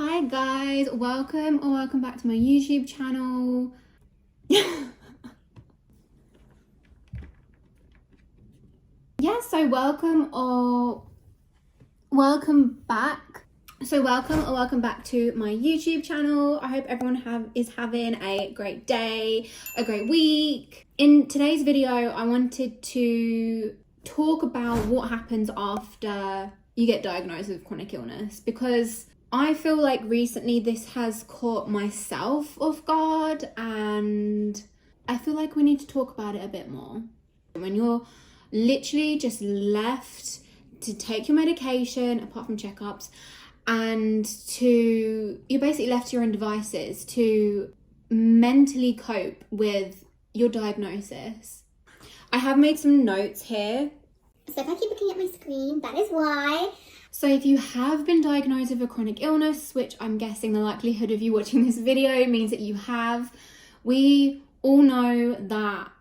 Hi guys, welcome back to my YouTube channel. So welcome back to my YouTube channel. I hope everyone is having a great day, a great week. In today's video, I wanted to talk about what happens after you get diagnosed with chronic illness, because I feel like recently this has caught myself off guard, and I feel like we need to talk about it a bit more. When you're literally just left to take your medication, apart from checkups, and you're basically left to your own devices to mentally cope with your diagnosis. I have made some notes here. So if I keep looking at my screen, that is why. So if you have been diagnosed with a chronic illness, which I'm guessing the likelihood of you watching this video means that you have, we all know that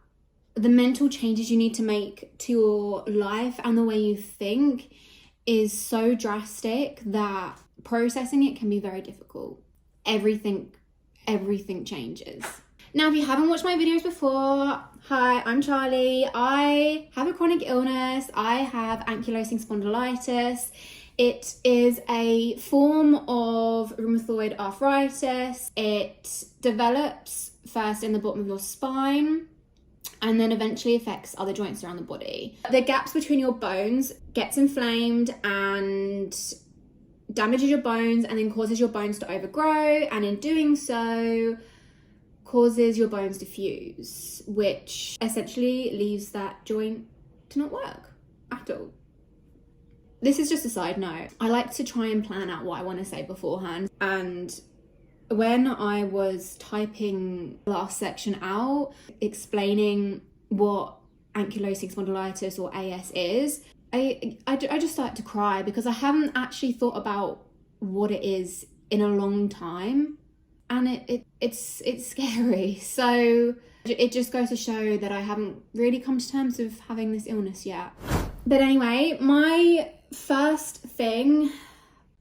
the mental changes you need to make to your life and the way you think is so drastic that processing it can be very difficult. Everything changes. Now, if you haven't watched my videos before, hi, I'm Charlie. I have a chronic illness. I have ankylosing spondylitis. It is a form of rheumatoid arthritis. It develops first in the bottom of your spine and then eventually affects other joints around the body. The gaps between your bones gets inflamed and damages your bones, and then causes your bones to overgrow, and in doing so causes your bones to fuse, which essentially leaves that joint to not work at all. This is just a side note. I like to try and plan out what I want to say beforehand, and when I was typing the last section out, explaining what ankylosing spondylitis or AS is, I just started to cry, because I haven't actually thought about what it is in a long time, and it's scary. So it just goes to show that I haven't really come to terms with having this illness yet. But anyway, my first thing,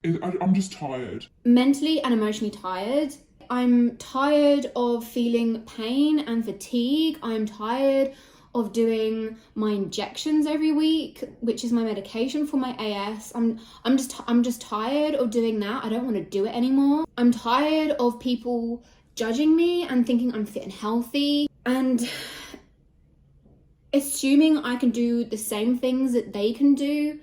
I'm just tired. Mentally and emotionally tired. I'm tired of feeling pain and fatigue. I'm tired of doing my injections every week, which is my medication for my AS. I'm just tired of doing that. I don't want to do it anymore. I'm tired of people judging me and thinking I'm fit and healthy and assuming I can do the same things that they can do.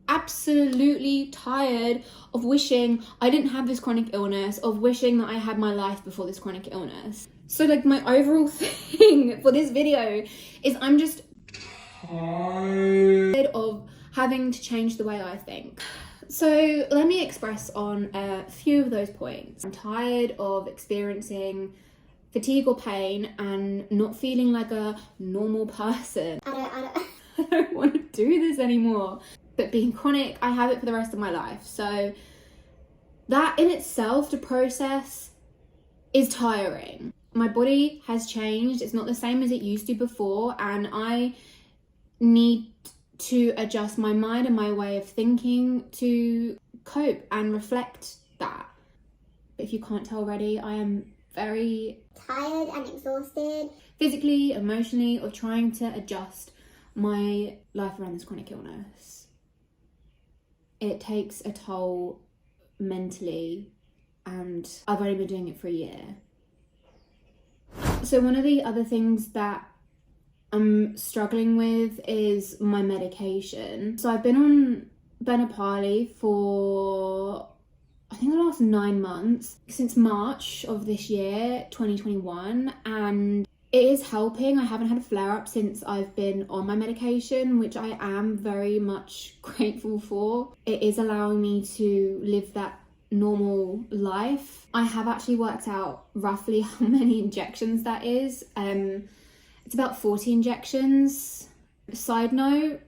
Absolutely tired of wishing I didn't have this chronic illness, of wishing that I had my life before this chronic illness. So like my overall thing for this video is I'm just tired of having to change the way I think. So let me express on a few of those points. I'm tired of experiencing fatigue or pain and not feeling like a normal person. I don't want to do this anymore. But being chronic, I have it for the rest of my life. So that in itself, to process, is tiring. My body has changed. It's not the same as it used to before. And I need to adjust my mind and my way of thinking to cope and reflect that. If you can't tell already, I am very tired and exhausted. Physically, emotionally, of trying to adjust my life around this chronic illness. It takes a toll mentally, and I've only been doing it for a year. So one of the other things that I'm struggling with is my medication. So I've been on Benapali for I think the last 9 months, since March of this year, 2021, and it is helping. I haven't had a flare-up since I've been on my medication, which I am very much grateful for. It is allowing me to live that normal life. I have actually worked out roughly how many injections that is. It's about 40 injections. Side note,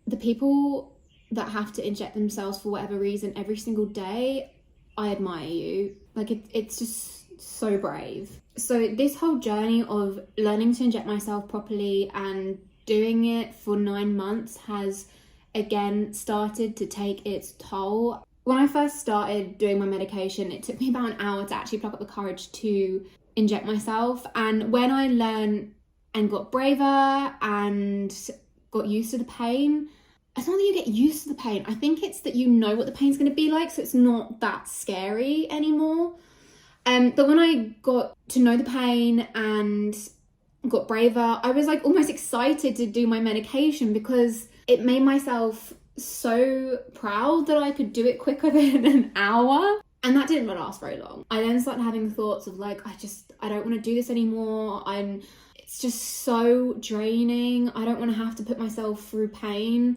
the people that have to inject themselves for whatever reason every single day, I admire you. Like it's just so brave. So this whole journey of learning to inject myself properly and doing it for 9 months has again started to take its toll. When I first started doing my medication, it took me about an hour to actually pluck up the courage to inject myself. And when I learned and got braver and got used to the pain, it's not that you get used to the pain. I think it's that you know what the pain's going to be like, so it's not that scary anymore. But when I got to know the pain and got braver, I was like almost excited to do my medication because it made myself so proud that I could do it quicker than an hour. And that didn't last very long. I then started having thoughts of like, I don't want to do this anymore. It's just so draining. I don't want to have to put myself through pain.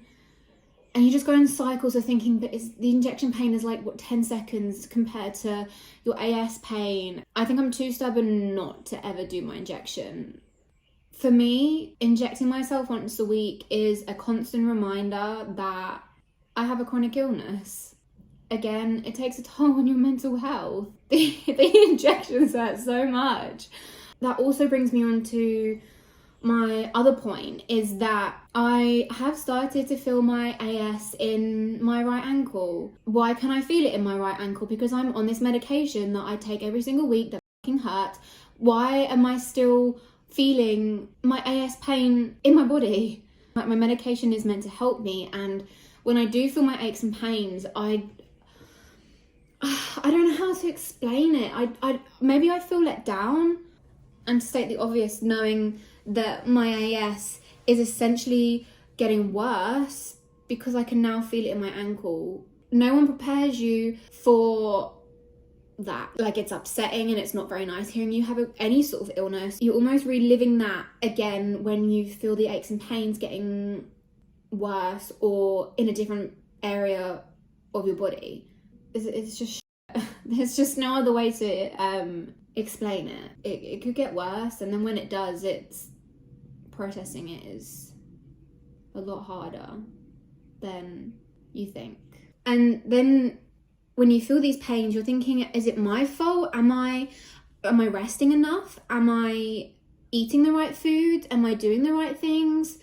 And you just go in cycles of thinking, but the injection pain is like, 10 seconds compared to your AS pain. I think I'm too stubborn not to ever do my injection. For me, injecting myself once a week is a constant reminder that I have a chronic illness. Again, it takes a toll on your mental health. The injections hurt so much. That also brings me on to my other point, is that I have started to feel my AS in my right ankle. Why can I feel it in my right ankle? Because I'm on this medication that I take every single week that fucking hurts. Why am I still feeling my AS pain in my body? Like, my medication is meant to help me, and when I do feel my aches and pains, I don't know how to explain it. Maybe I feel let down, and to state the obvious, knowing that my AS is essentially getting worse because I can now feel it in my ankle. No one prepares you for that. Like, it's upsetting and it's not very nice hearing you have any sort of illness. You're almost reliving that again when you feel the aches and pains getting worse or in a different area of your body. It's just there's just no other way to explain it. It could get worse, and then when it does, processing it is a lot harder than you think. And then when you feel these pains, you're thinking, is it my fault? Am I resting enough? Am I eating the right food? Am I doing the right things?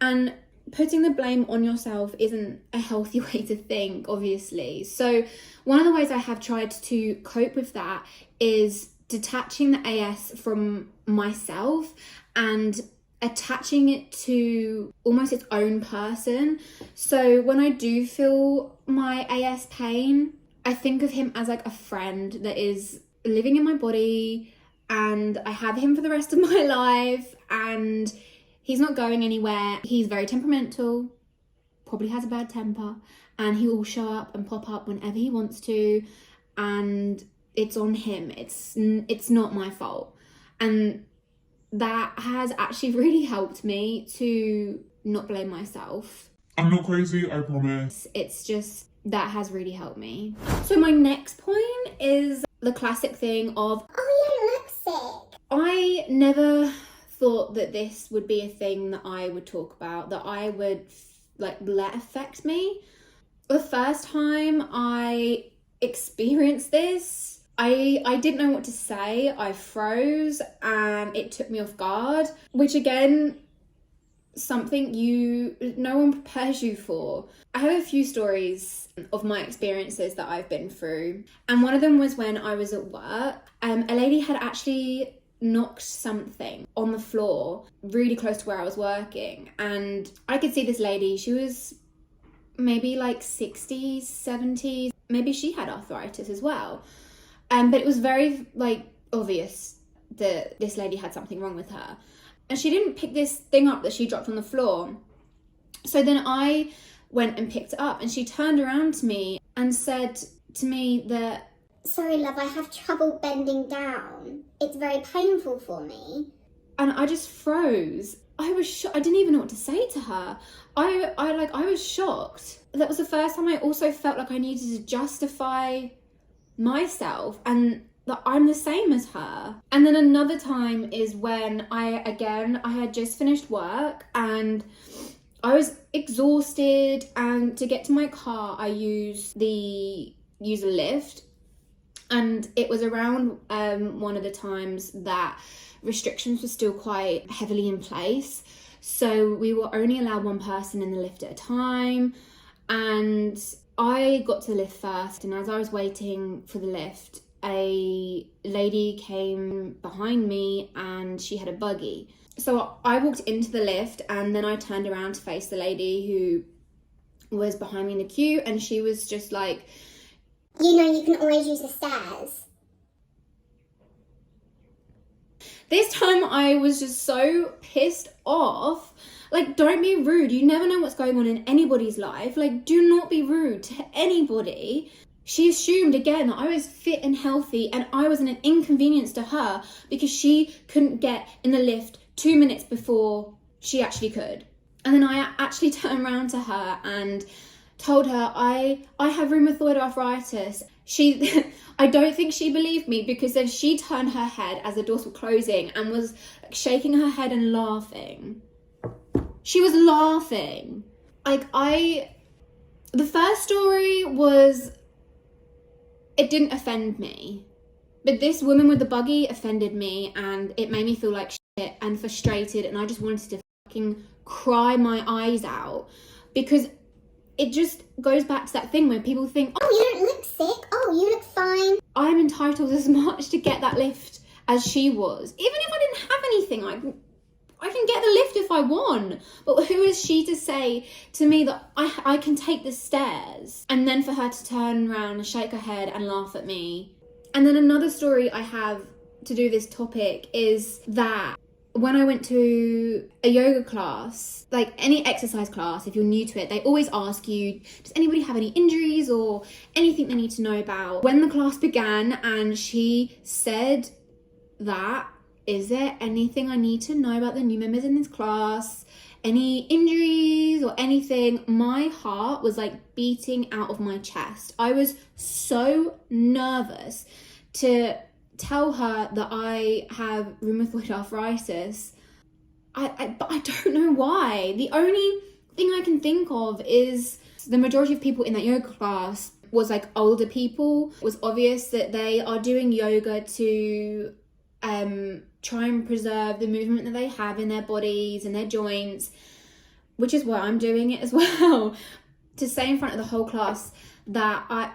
And putting the blame on yourself isn't a healthy way to think, obviously. So one of the ways I have tried to cope with that is detaching the AS from myself and attaching it to almost its own person. So when I do feel my AS pain, I think of him as like a friend that is living in my body, and I have him for the rest of my life, and he's not going anywhere. He's very temperamental, probably has a bad temper, and he will show up and pop up whenever he wants to, and it's on him. It's not my fault. And that has actually really helped me to not blame myself. I'm not crazy, I promise. It's just, that has really helped me. So my next point is the classic thing of, oh, you look sick. I never thought that this would be a thing that I would talk about, that I would let affect me. The first time I experienced this, I didn't know what to say. I froze and it took me off guard, which again, something no one prepares you for. I have a few stories of my experiences that I've been through, and one of them was when I was at work. A lady had actually knocked something on the floor really close to where I was working, and I could see this lady. She was maybe like 60s, 70s. Maybe she had arthritis as well. But it was very obvious that this lady had something wrong with her. And she didn't pick this thing up that she dropped on the floor. So then I went and picked it up, and she turned around to me and said to me that, sorry, love, I have trouble bending down. It's very painful for me. And I just froze. I was I didn't even know what to say to her. I was shocked. That was the first time I also felt like I needed to justify myself and that I'm the same as her. And then another time is when I had just finished work and I was exhausted, and to get to my car I use a lift, and it was around one of the times that restrictions were still quite heavily in place, so we were only allowed one person in the lift at a time, and I got to the lift first, and as I was waiting for the lift, a lady came behind me and she had a buggy. So I walked into the lift, and then I turned around to face the lady who was behind me in the queue, and she was just like, you know, you can always use the stairs. This time I was just so pissed off. Like, don't be rude. You never know what's going on in anybody's life. Like, do not be rude to anybody. She assumed again that I was fit and healthy and I was an inconvenience to her because she couldn't get in the lift 2 minutes before she actually could. And then I actually turned around to her and told her I have rheumatoid arthritis. I don't think she believed me, because then she turned her head as the doors were closing and was shaking her head and laughing. She was laughing. The first story was, it didn't offend me. But this woman with the buggy offended me, and it made me feel like shit and frustrated, and I just wanted to fucking cry my eyes out, because it just goes back to that thing where people think, Oh, you don't look sick. Oh, you look fine. I'm entitled as much to get that lift as she was. Even if I didn't have anything, I can get the lift if I want. But who is she to say to me that I can take the stairs? And then for her to turn around and shake her head and laugh at me. And then another story I have to do this topic is that when I went to a yoga class, like any exercise class, if you're new to it, they always ask you, does anybody have any injuries or anything they need to know about? When the class began and she said that, is there anything I need to know about the new members in this class? Any injuries or anything? My heart was like beating out of my chest. I was so nervous to tell her that I have rheumatoid arthritis. But I don't know why. The only thing I can think of is the majority of people in that yoga class was like older people. It was obvious that they are doing yoga to try and preserve the movement that they have in their bodies and their joints, which is why I'm doing it as well. To say in front of the whole class that I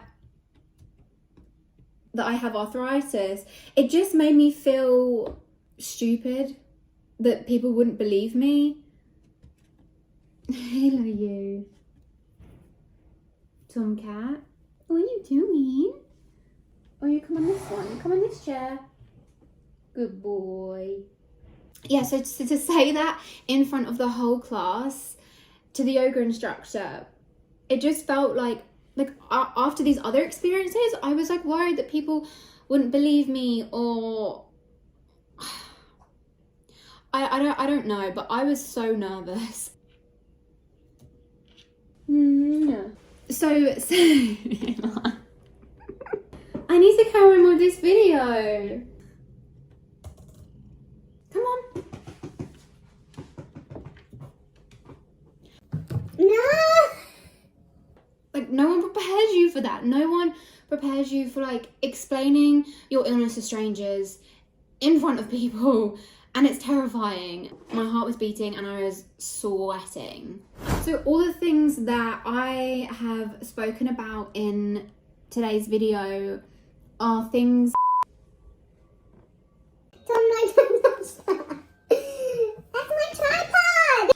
have arthritis, it just made me feel stupid that people wouldn't believe me. Hello, you. Tomcat. What are you doing? Oh, you come on this one. Come on this chair. Good boy. Yeah, so to say that in front of the whole class to the yoga instructor, it just felt like after these other experiences, I was like worried that people wouldn't believe me, or I don't know, but I was so nervous. So I need to carry on with this video. Come on. No. Like, no one prepares you for that. No one prepares you for like explaining your illness to strangers in front of people, and it's terrifying. My heart was beating and I was sweating. So all the things that I have spoken about in today's video are things. That's my tripod!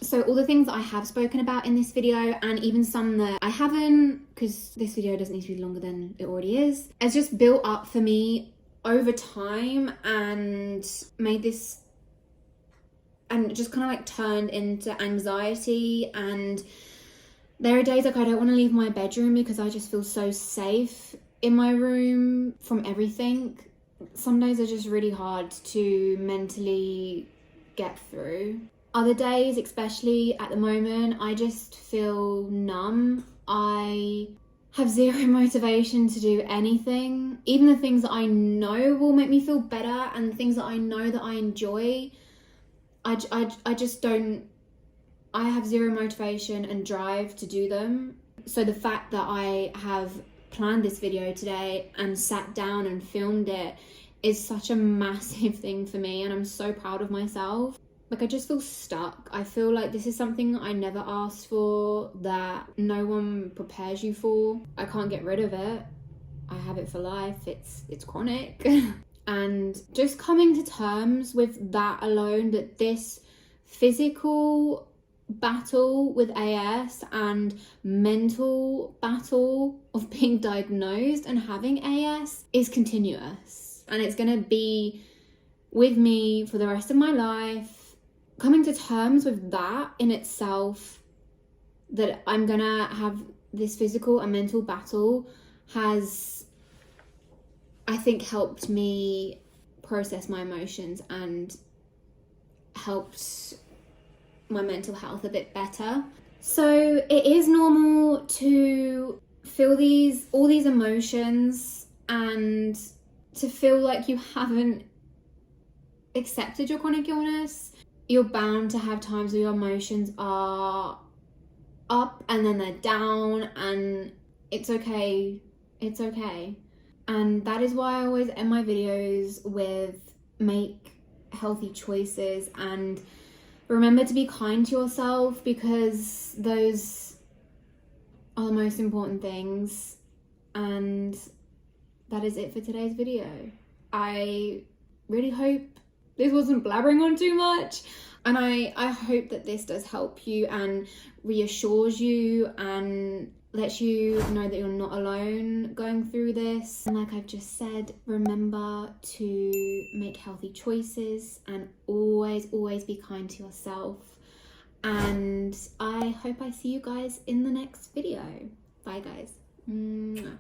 So all the things that I have spoken about in this video, and even some that I haven't, because this video doesn't need to be longer than it already is, has just built up for me over time and made this, and just kind of like turned into anxiety. And there are days like I don't want to leave my bedroom because I just feel so safe in my room from everything. Some days are just really hard to mentally get through. Other days, especially at the moment, I just feel numb. I have zero motivation to do anything. Even the things that I know will make me feel better and the things that I know that I enjoy, I just don't, I have zero motivation and drive to do them. So the fact that I have planned this video today and sat down and filmed it is such a massive thing for me, and I'm so proud of myself. Like, I just feel stuck. I feel like this is something I never asked for, that no one prepares you for. I can't get rid of it. I have it for life. It's chronic. And just coming to terms with that alone, that this physical battle with AS and mental battle of being diagnosed and having AS is continuous. And it's going to be with me for the rest of my life. Coming to terms with that in itself, that I'm gonna have this physical and mental battle, has, I think, helped me process my emotions and helped my mental health a bit better. So it is normal to feel all these emotions and to feel like you haven't accepted your chronic illness. You're bound to have times where your emotions are up and then they're down, and it's okay. It's okay. And that is why I always end my videos with make healthy choices and remember to be kind to yourself, because those are the most important things. And that is it for today's video. I really hope this wasn't blabbering on too much, and I hope that this does help you and reassures you and lets you know that you're not alone going through this. And like I've just said, remember to make healthy choices and always be kind to yourself. And I hope I see you guys in the next video. Bye guys. Mwah.